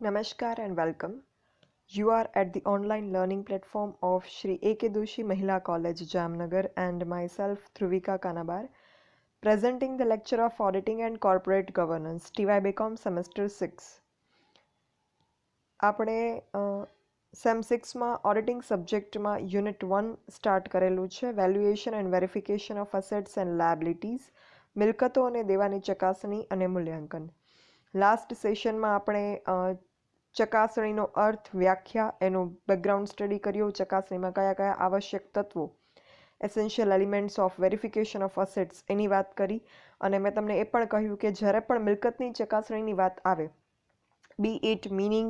Namaskar and welcome. You are at the online learning platform of Shri A.K. Doshi Mahila College, Jamnagar, and myself, Dhruvika Kanabar, presenting the lecture of Auditing and Corporate Governance, TY BCom Semester 6. આપણે same 6માં auditing સબ્જેક્ટમાં unit 1 start કરેલું છે, valuation and verification of assets and liabilities, મિલકતો અને દેવાની ચકાસણી અને મૂલ્યાંકન. Last સેશનમાં આપણે ચકાસણીનો અર્થ, વ્યાખ્યા, એનું બેકગ્રાઉન્ડ સ્ટડી કર્યું, ચકાસણીમાં કયા કયા આવશ્યક તત્વો, essential elements of verification of assets એની વાત કરી. અને મેં તમને એ પણ કહ્યું કે જ્યારે પણ મિલકતની ચકાસણીની વાત આવે, બી ઇટ મીનિંગ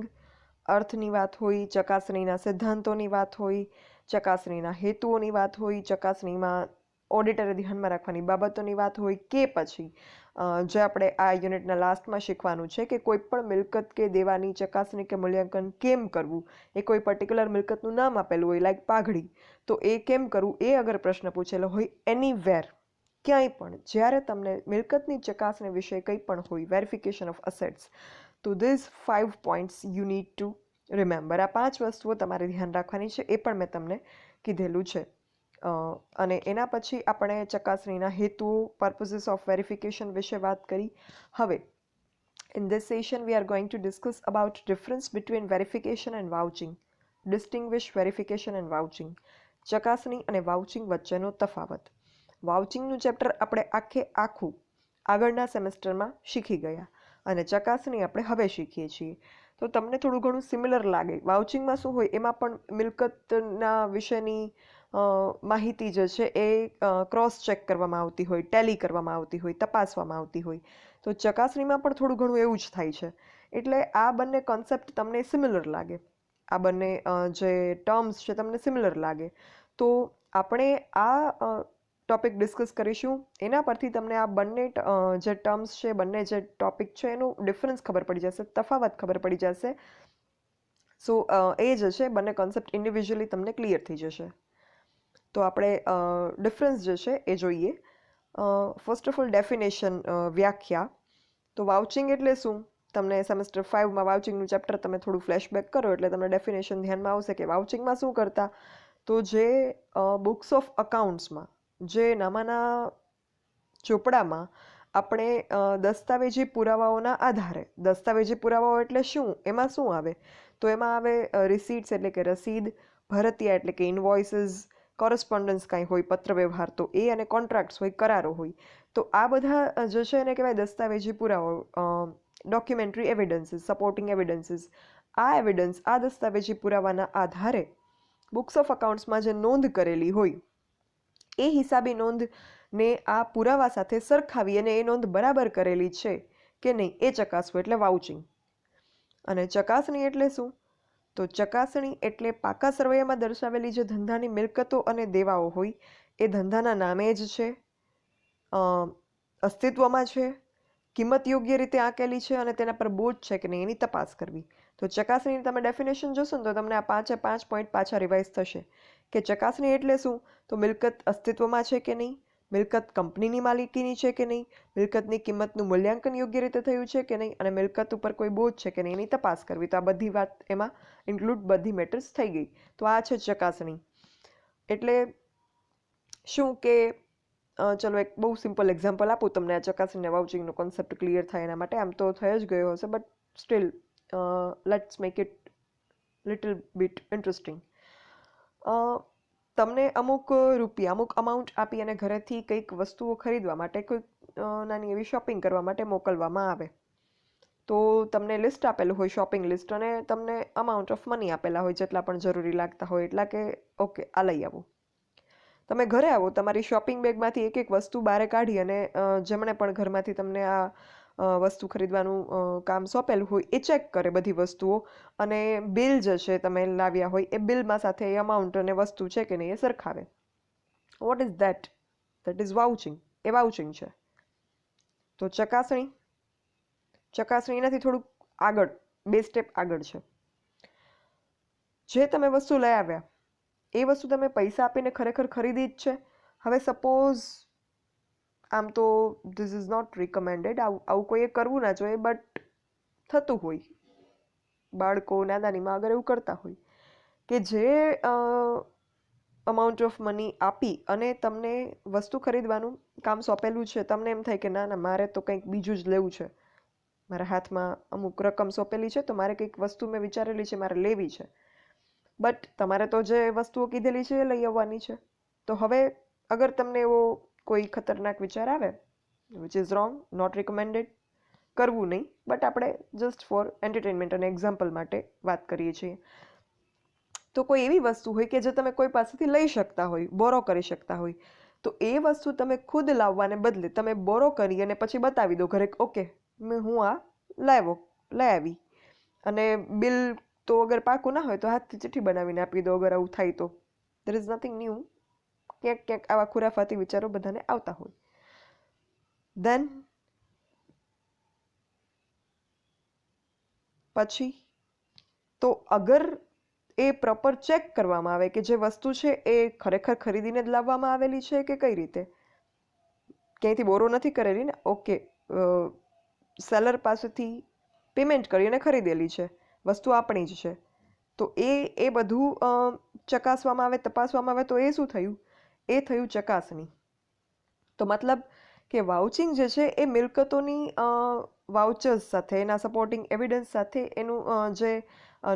અર્થની વાત હોય, ચકાસણીના સિદ્ધાંતોની વાત હોય, ચકાસણીના હેતુઓની વાત હોય, ચકાસણીમાં ઓડિટરે ધ્યાનમાં રાખવાની બાબતોની વાત હોય, કે પછી જે આપણે આ યુનિટના લાસ્ટમાં શીખવાનું છે કે કોઈ પણ મિલકત કે દેવાની ચકાસણી કે મૂલ્યાંકન કેમ કરવું, એ કોઈ પર્ટિક્યુલર મિલકતનું નામ આપેલું હોય લાઈક પાઘડી, તો એ કેમ કરવું, એ અગર પ્રશ્ન પૂછેલો હોય એનીવેર, ક્યાંય પણ જ્યારે તમને મિલકતની ચકાસણી વિશે કંઈ પણ હોય, વેરિફિકેશન ઓફ અસેટ્સ, તો this 5 points you need to remember. આ 5 વસ્તુઓ તમારે ધ્યાન રાખવાની છે, એ પણ મેં તમને કીધેલું છે. અને એના પછી આપણે ચકાસણીના હેતુઓ, પર્પઝીસ ઓફ વેરિફિકેશન વિશે વાત કરી. હવે in this session we are going to discuss about difference between verification and vouching. Distinguish verification and vouching. ચકાસણી અને વાઉચિંગ વચ્ચેનો તફાવત. વાઉચિંગનું ચેપ્ટર આપણે આખું આગળના સેમેસ્ટરમાં શીખી ગયા અને ચકાસણી આપણે હવે શીખીએ છીએ. તો તમને થોડું ઘણું સિમિલર લાગે. વાઉચિંગમાં શું હોય, એમાં પણ મિલકતના વિશેની માહિતી જે છે એ ક્રોસ ચેક કરવામાં આવતી હોય, ટેલી કરવામાં આવતી હોય, તપાસવામાં આવતી હોય. તો ચકાસણીમાં પણ થોડું ઘણું એવું જ થાય છે. એટલે આ બંને કોન્સેપ્ટ તમને સિમિલર લાગે, આ બંને જે ટર્મ્સ છે તમને સિમિલર લાગે, તો આપણે આ ટોપિક ડિસ્કસ કરીશું. એના પરથી તમને આ બંને જે ટર્મ્સ છે, બંને જે ટોપિક છે એનું ડિફરન્સ ખબર પડી જશે, તફાવત ખબર પડી જશે. સો એ જ છે, બંને કોન્સેપ્ટ ઇન્ડિવિજ્યુઅલી તમને ક્લિયર થઈ જશે. તો આપણે ડિફરન્સ જે છે એ જોઈએ. ફર્સ્ટ ઓફ ઓલ ડેફિનેશન, વ્યાખ્યા. તો વાઉચિંગ એટલે શું? તમને સેમેસ્ટર 5માં વાઉચિંગનું ચેપ્ટર તમે થોડું ફ્લેશબેક કરો એટલે તમને ડેફિનેશન ધ્યાનમાં આવશે કે વાઉચિંગમાં શું કરતા. તો જે બુક્સ ઓફ અકાઉન્ટ્સમાં, જે નામાના ચોપડામાં આપણે દસ્તાવેજી પુરાવાઓના આધારે, દસ્તાવેજી પુરાવાઓ એટલે શું, એમાં શું આવે? તો એમાં આવે રિસીટ્સ એટલે કે રસીદ, ભરતિયા એટલે કે ઇનવોઇસીસ, કોરસ્પોન્ડન્સ કાંઈ હોય, પત્ર વ્યવહાર તો એ, અને કોન્ટ્રાક્ટ્સ હોય, કરારો હોય. તો આ બધા જે છે એને કહેવાય દસ્તાવેજી પુરાવાઓ, ડોક્યુમેન્ટરી એવિડન્સીસ, સપોર્ટિંગ એવિડન્સીસ. આ એવિડન્સ, આ દસ્તાવેજી પુરાવાના આધારે બુક્સ ઓફ અકાઉન્ટ્સમાં જે નોંધ કરેલી હોય, એ હિસાબી નોંધને આ પુરાવા સાથે સરખાવી અને એ નોંધ બરાબર કરેલી છે કે નહીં એ ચકાસવું એટલે વાઉચિંગ. અને ચકાસણી એટલે શું? તો ચકાસણી એટલે પાકા સરવૈયામાં દર્શાવેલી જે ધંધાની મિલકતો અને દેવાઓ હોય, એ ધંધાના નામે જ છે, અસ્તિત્વમાં છે, કિંમત યોગ્ય રીતે આંકેલી છે અને તેના પર બોજ છે કે નહીં એની તપાસ કરવી. તો ચકાસણીની તમે ડેફિનેશન જોશો ને તો તમને આ 5 પોઈન્ટ પાછા રિવાઇઝ થશે કે ચકાસણી એટલે શું? તો મિલકત અસ્તિત્વમાં છે કે નહીં, મિલકત કંપનીની માલિકીની છે કે નહીં, મિલકતની કિંમતનું મૂલ્યાંકન યોગ્ય રીતે થયું છે કે નહીં, અને મિલકત ઉપર કોઈ બોજ છે કે નહીં એની તપાસ કરવી. તો આ બધી વાત એમાં ઇન્ક્લુડ, બધી મેટર્સ થઈ ગઈ. તો આ છે ચકાસણી. એટલે શું કે ચલો એક બહુ સિમ્પલ એક્ઝામ્પલ આપું તમને, આ ચકાસણી વાઉચિંગનો કોન્સેપ્ટ ક્લિયર થાય એના માટે. આમ તો થઈ જ ગયો હશે, but still let's make it little bit interesting. તમને અમુક રૂપિયા, અમુક અમાઉન્ટ આપી અને ઘરેથી કંઈક વસ્તુઓ ખરીદવા માટે, કોઈક નાની એવી શોપિંગ કરવા માટે મોકલવામાં આવે. તો તમને લિસ્ટ આપેલું હોય, શોપિંગ લિસ્ટ, અને તમને અમાઉન્ટ ઓફ મની આપેલા હોય જેટલા પણ જરૂરી લાગતા હોય એટલા, કે ઓકે આ લઈ આવો. તમે ઘરે આવો, તમારી શોપિંગ બેગમાંથી એક એક વસ્તુ બહાર કાઢી અને જેમણે પણ ઘરમાંથી તમને આ વસ્તુ ખરીદવાનું કામ સોંપેલું હોય એ ચેક કરે બધી વસ્તુઓ, અને બિલ જે છે તમે લાવ્યા હોય એ બિલમાં સાથે એ અમાઉન્ટ અને વસ્તુ છે કે નહીં એ સરખાવે. What is that? That is vouching. એ વાઉચિંગ છે. તો ચકાસણી, ચકાસણી એનાથી થોડુંક આગળ, 2 સ્ટેપ આગળ છે. જે તમે વસ્તુ લઈ આવ્યા એ વસ્તુ તમે પૈસા આપીને ખરેખર ખરીદી જ છે. હવે સપોઝ, આમ તો ધીસ ઇઝ નોટ રિકમેન્ડેડ, આવું કોઈએ કરવું ના જોઈએ, બટ થતું હોય, બાળકો નાદાનીમાં અગર એવું કરતા હોય કે જે અમાઉન્ટ ઓફ મની આપી અને તમને વસ્તુ ખરીદવાનું કામ સોંપેલું છે, તમને એમ થાય કે ના ના મારે તો કંઈક બીજું જ લેવું છે, મારા હાથમાં અમુક રકમ સોંપેલી છે તો મારે કંઈક વસ્તુ મેં વિચારેલી છે મારે લેવી છે, બટ તમારે તો જે વસ્તુઓ કીધેલી છે એ લઈ આવવાની છે. તો હવે અગર તમને એવો કોઈ ખતરનાક વિચાર આવે, which is wrong, not recommended, કરવું નહીં, બટ આપણે જસ્ટ ફોર એન્ટરટેનમેન્ટ અને એક્ઝામ્પલ માટે વાત કરીએ છીએ. તો કોઈ એવી વસ્તુ હોય કે જે તમે કોઈ પાસેથી લઈ શકતા હોય, બોરો કરી શકતા હોય, તો એ વસ્તુ તમે ખુદ લાવવાને બદલે તમે બોરો કરી અને પછી બતાવી દો ઘરે, ઓકે હું આ લઈ આવી, અને બિલ તો અગર પાકું ના હોય તો હાથથી ચિઠ્ઠી બનાવીને આપી દો અગર આવું થાય તો. There is nothing new. ક્યાંક ક્યાંક આવા ખુરાફાતી વિચારો બધાને આવતા હોય. દેન પછી તો અગર એ પ્રોપર ચેક કરવામાં આવે કે જે વસ્તુ છે એ ખરેખર ખરીદીને જ લાવવામાં આવેલી છે કે કઈ રીતે, ક્યાંયથી બોરો નથી કરેલી ને, ઓકે સેલર પાસેથી પેમેન્ટ કરીને ખરીદેલી છે, વસ્તુ આપણી જ છે, તો એ બધું ચકાસવામાં આવે, તપાસવામાં આવે, તો એ શું થયું, એ થયું ચકાસણી. તો મતલબ કે વાઉચિંગ જે છે એ મિલકતોની વાઉચર્સ સાથે, એના સપોર્ટિંગ એવિડન્સ સાથે એનું જે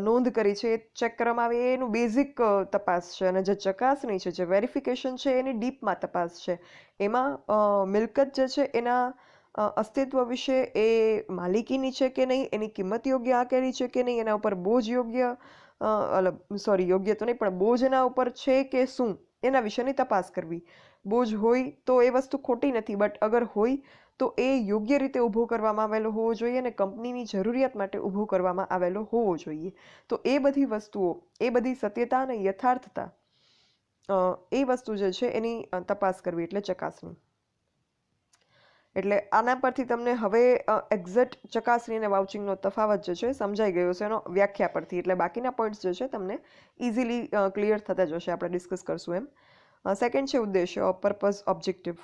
નોંધ કરી છે એ ચેક કરવામાં આવે, એનું બેઝિક તપાસ છે. અને જે ચકાસણી છે, જે વેરિફિકેશન છે, એની ડીપમાં તપાસ છે. એમાં મિલકત જે છે એના અસ્તિત્વ વિશે, એ માલિકીની છે કે નહીં, એની કિંમત યોગ્ય આંકેલી છે કે નહીં, એના ઉપર બોજ યોગ્ય યોગ્ય તો નહીં પણ બોજ એના ઉપર છે કે શું, એના વિશેની તપાસ કરવી. બોજ હોય તો એ વસ્તુ ખોટી નથી, બટ અગર હોય તો એ યોગ્ય રીતે ઊભો કરવામાં આવેલો હોવો જોઈએ અને કંપનીની જરૂરિયાત માટે ઊભો કરવામાં આવેલો હોવો જોઈએ. તો એ બધી વસ્તુઓ, એ બધી સત્યતા અને યથાર્થતા, એ વસ્તુ જે છે એની તપાસ કરવી એટલે ચકાસણી. એટલે આના પરથી તમને હવે એક્ઝેક્ટ ચકાસણી અને વાઉચિંગનો તફાવત જે છે સમજાઈ ગયો છે એનો વ્યાખ્યા પરથી. એટલે બાકીના પોઈન્ટ્સ જે છે તમને ઇઝીલી ક્લિયર થતા જશે, આપણે ડિસ્કસ કરશું એમ. સેકન્ડ છે ઉદ્દેશ્ય, પર્પઝ, ઓબ્જેક્ટિવ.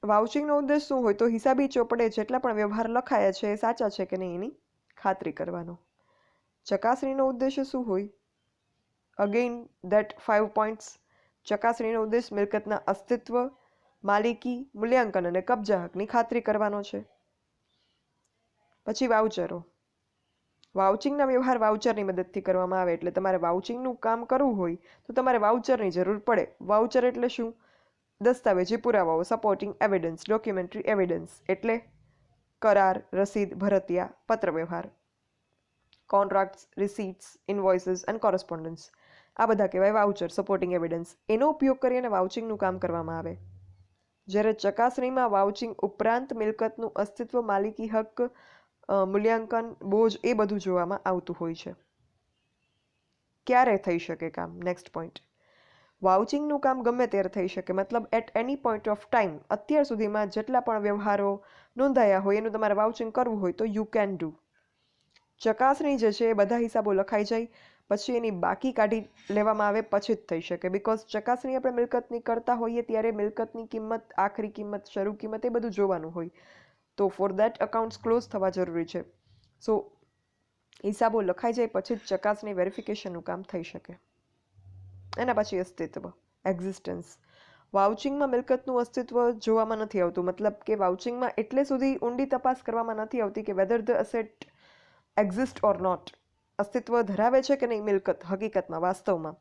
વાઉચિંગનો ઉદ્દેશ શું હોય, તો હિસાબી ચોપડે જેટલા પણ વ્યવહાર લખાયા છે એ સાચા છે કે નહીં એની ખાતરી કરવાનો. ચકાસણીનો ઉદ્દેશ્ય શું હોય, અગેઇન ધેટ 5 પોઈન્ટ્સ. ચકાસણીનો ઉદ્દેશ મિલકતના અસ્તિત્વ, માલિકી, મૂલ્યાંકન અને કબજા હકની ખાતરી કરવાનો છે. પછી વાઉચરો. વાઉચિંગના વ્યવહાર વાઉચરની મદદથી કરવામાં આવે. એટલે તમારે વાઉચિંગનું કામ કરવું હોય તો તમારે વાઉચરની જરૂર પડે. વાઉચર એટલે શું, દસ્તાવેજી પુરાવાઓ, સપોર્ટિંગ એવિડન્સ, ડોક્યુમેન્ટરી એવિડન્સ, એટલે કરાર, રસીદ, ભરતિયા, પત્ર વ્યવહાર, કોન્ટ્રાક્ટ્સ, રિસીટ્સ, ઇનવોઇસીસ અને કોરસ્પોન્ડન્સ, આ બધા કહેવાય વાઉચર, સપોર્ટિંગ એવિડન્સ. એનો ઉપયોગ કરીને વાઉચિંગનું કામ કરવામાં આવે. જ્યારે ચકાસણીમાં વાઉચિંગ ઉપરાંત મિલકતનું અસ્તિત્વ, માલિકી હક, મૂલ્યાંકન, બોજ, એ બધું જોવામાં આવતું હોય છે. ક્યારે થઈ શકે કામ, નેક્સ્ટ પોઈન્ટ. વાઉચિંગનું કામ ગમે ત્યારે થઈ શકે, મતલબ at any point of time. અત્યાર સુધીમાં જેટલા પણ વ્યવહારો નોંધાયા હોય એનું તમારે વાઉચિંગ કરવું હોય તો યુ કેન ડુ. ચકાસણી જે છે એ બધા હિસાબો લખાઈ જાય પછી એની બાકી કાઢી લેવામાં આવે પછી જ થઈ શકે. બિકોઝ ચકાસણી આપણે મિલકતની કરતા હોઈએ ત્યારે મિલકતની કિંમત, આખરી કિંમત, શરૂ કિંમત, એ બધું જોવાનું હોય. તો ફોર દેટ અકાઉન્ટ્સ ક્લોઝ થવા જરૂરી છે. સો હિસાબો લખાઈ જાય પછી જ ચકાસણી, વેરિફિકેશનનું કામ થઈ શકે. એના પછી અસ્તિત્વ, એક્ઝિસ્ટન્સ. વાઉચિંગમાં મિલકતનું અસ્તિત્વ જોવામાં નથી આવતું. મતલબ કે વાઉચિંગમાં એટલે સુધી ઊંડી તપાસ કરવામાં નથી આવતી કે whether the asset exist or not, અસ્તિત્વ ધરાવે છે કે નહીં મિલકત હકીકતમાં, વાસ્તવમાં.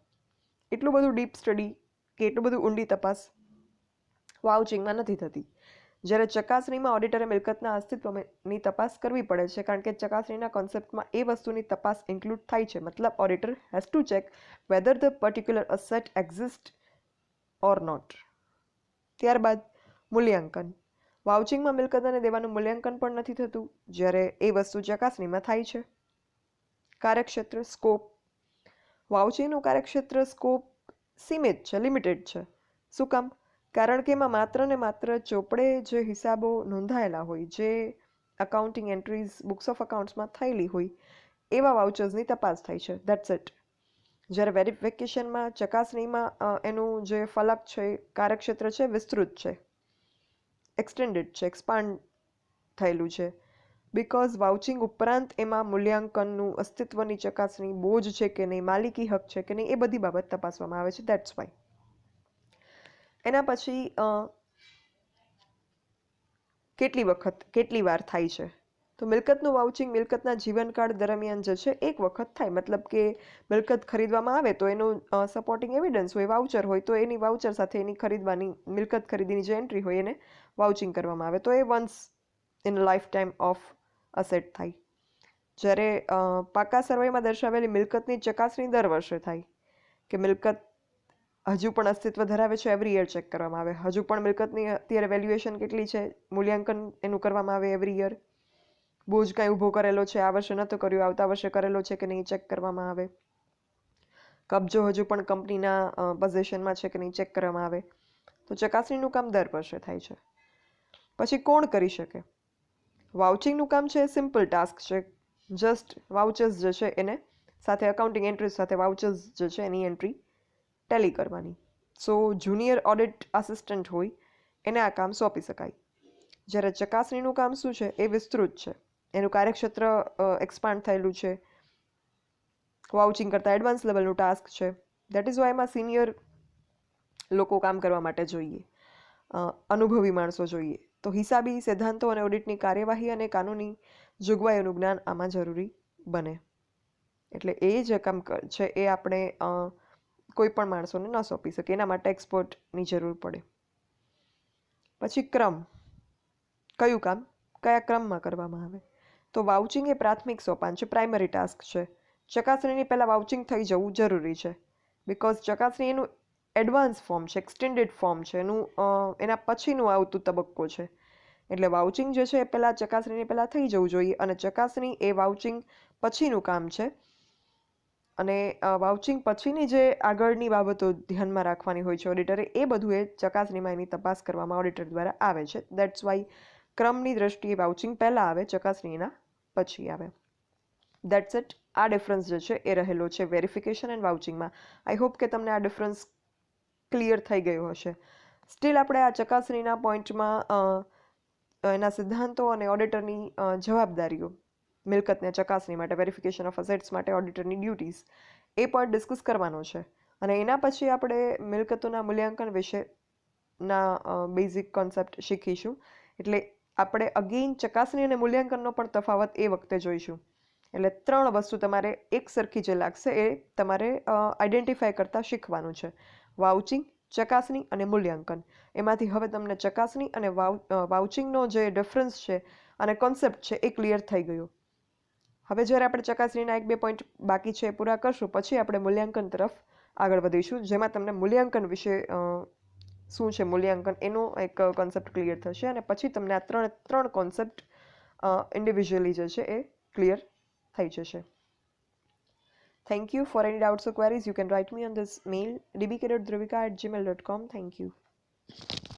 એટલું બધું ડીપ સ્ટડી કે એટલું બધું ઊંડી તપાસ વાઉચિંગમાં નથી થતી. જ્યારે ચકાસણીમાં ઓડિટરે મિલકતના અસ્તિત્વની તપાસ કરવી પડે છે, કારણ કે ચકાસણીના કોન્સેપ્ટમાં એ વસ્તુની તપાસ ઇન્ક્લુડ થાય છે. મતલબ auditor has to check whether the particular asset exist or not. ત્યારબાદ મૂલ્યાંકન. વાઉચિંગમાં મિલકત અને દેવાનું મૂલ્યાંકન પણ નથી થતું, જ્યારે એ વસ્તુ ચકાસણીમાં થાય છે. કાર્યક્ષેત્ર, સ્કોપ. વાઉચિંગનું કાર્યક્ષેત્ર, સ્કોપ સીમિત છે, લિમિટેડ છે. શું કામ? કારણ કે એમાં માત્ર ને માત્ર ચોપડે જે હિસાબો નોંધાયેલા હોય, જે અકાઉન્ટિંગ એન્ટ્રીઝ બુક્સ ઓફ અકાઉન્ટ્સમાં થયેલી હોય, એવા વાઉચર્સની તપાસ થાય છે. That's it. જ્યારે વેરિફિકેશનમાં, ચકાસણીમાં એનું જે ફલક છે, કાર્યક્ષેત્ર છે, વિસ્તૃત છે, એક્સટેન્ડેડ છે, એક્સપાન્ડ થયેલું છે. બિકોઝ વાઉચિંગ ઉપરાંત એમાં મૂલ્યાંકનનું અસ્તિત્વની ચકાસણી, બોજ છે કે નહીં, માલિકી હક છે કે નહીં, એ બધી બાબત તપાસવામાં આવે છે. That's why. એના પછી કેટલી વાર થાય છે? તો મિલકતનું વાઉચિંગ મિલકતના જીવનકાળ દરમિયાન જે છે એક વખત થાય. મતલબ કે મિલકત ખરીદવામાં આવે તો એનું સપોર્ટિંગ એવિડન્સ હોય, વાઉચર હોય, તો એની વાઉચર સાથે એની મિલકત ખરીદીની જે એન્ટ્રી હોય એને વાઉચિંગ કરવામાં આવે. તો એ once in lifetime of asset થાય. જ્યારે પાકા સર્વેમાં દર્શાવેલી મિલકતની ચકાસણી દર વર્ષે થાય કે મિલકત હજુ પણ અસ્તિત્વ ધરાવે છે, એવરી યર ચેક કરવામાં આવે. હજુ પણ મિલકતની અત્યારે વેલ્યુએશન કેટલી છે, મૂલ્યાંકન એનું કરવામાં આવે એવરી યર. બોજ કાંઈ ઊભો કરેલો છે, આ વર્ષે નહોતો કર્યો, આવતા વર્ષે કરેલો છે કે નહીં ચેક કરવામાં આવે. કબજો હજુ પણ કંપનીના પોઝેશનમાં છે કે નહીં ચેક કરવામાં આવે. તો ચકાસણીનું કામ દર વર્ષે થાય છે. પછી કોણ કરી શકે? વાઉચિંગનું કામ છે સિમ્પલ ટાસ્ક છે. જસ્ટ વાઉચર્સ જે છે એને સાથે અકાઉન્ટિંગ એન્ટ્રીઝ સાથે વાઉચર્સ જે છે એની એન્ટ્રી ટેલી કરવાની. સો જુનિયર ઓડિટ આસિસ્ટન્ટ હોય એને આ કામ સોંપી શકાય. જ્યારે ચકાસણીનું કામ શું છે એ વિસ્તૃત છે. એનું કાર્યક્ષેત્ર એક્સપાન્ડ થયેલું છે. વાઉચિંગ કરતાં એડવાન્સ લેવલનું ટાસ્ક છે. દેટ ઇઝ વાય એમાં સિનિયર લોકો કામ કરવા માટે જોઈએ, અનુભવી માણસો જોઈએ. તો હિસાબી સિદ્ધાંતો અને ઓડિટની કાર્યવાહી અને કાનૂની જોગવાઈઓનું જ્ઞાન આમાં જરૂરી બને. એટલે એ જે કામ છે એ આપણે કોઈ પણ માણસોને ન સોંપી શકીએ. એના માટે એક્સપર્ટની જરૂર પડે. પછી ક્રમ, કયું કામ કયા ક્રમમાં કરવામાં આવે? તો વાઉચિંગ એ પ્રાથમિક સોપાન છે, પ્રાઇમરી ટાસ્ક છે. ચકાસણીની પહેલાં વાઉચિંગ થઈ જવું જરૂરી છે. બિકોઝ ચકાસણી એનું એડવાન્સ ફોર્મ છે, એક્સટેન્ડેડ ફોર્મ છે, એના પછીનું આવતું તબક્કો છે. એટલે વાઉચિંગ જે છે એ પહેલાં ચકાસણીની પહેલાં થઈ જવું જોઈએ, અને ચકાસણી એ વાઉચિંગ પછીનું કામ છે. અને વાઉચિંગ પછીની જે આગળની બાબતો ધ્યાનમાં રાખવાની હોય છે ઓડિટરે, એ બધું એ ચકાસણીમાં એની તપાસ કરવામાં ઓડિટર દ્વારા આવે છે. દેટ્સ વાય ક્રમની દ્રષ્ટિએ વાઉચિંગ પહેલાં આવે, ચકાસણીના પછી આવે. That's it. આ ડિફરન્સ જે છે એ રહેલો છે વેરિફિકેશન એન્ડ વાઉચિંગમાં. આઈ હોપ કે તમને આ ડિફરન્સ ક્લિયર થઈ ગયો હશે. સ્ટીલ આપણે આ ચકાસણીના પોઈન્ટમાં એના સિદ્ધાંતો અને ઓડિટરની જવાબદારીઓ, મિલકતને ચકાસણી માટે, વેરિફિકેશન ઓફ અસેટ્સ માટે ઓડિટરની ડ્યુટીઝ, એ પણ ડિસ્કસ કરવાનો છે. અને એના પછી આપણે મિલકતોના મૂલ્યાંકન વિશેના બેઝિક કોન્સેપ્ટ શીખીશું. એટલે આપણે અગેઇન ચકાસણી અને મૂલ્યાંકનનો પણ તફાવત એ વખતે જોઈશું. એટલે 3 વસ્તુ તમારે એક સરખી જે લાગશે એ તમારે આઈડેન્ટિફાય કરતાં શીખવાનું છે. વાઉચિંગ, ચકાસણી અને મૂલ્યાંકન. એમાંથી હવે તમને ચકાસણી અને વાઉચિંગનો જે ડિફરન્સ છે અને કોન્સેપ્ટ છે એ ક્લિયર થઈ ગયો. હવે જ્યારે આપણે ચકાસણીના 1-2 પોઈન્ટ બાકી છે એ પૂરા કરશું, પછી આપણે મૂલ્યાંકન તરફ આગળ વધીશું, જેમાં તમને મૂલ્યાંકન વિશે શું છે મૂલ્યાંકન એનો એક કોન્સેપ્ટ ક્લિયર થશે. અને પછી તમને આ ત્રણ કોન્સેપ્ટ ઇન્ડિવિજ્યુઅલી જે છે એ ક્લિયર થઈ જશે. Thank you. For any doubts or queries, you can write me on this mail dbk.dhruvika@gmail.com. Thank you.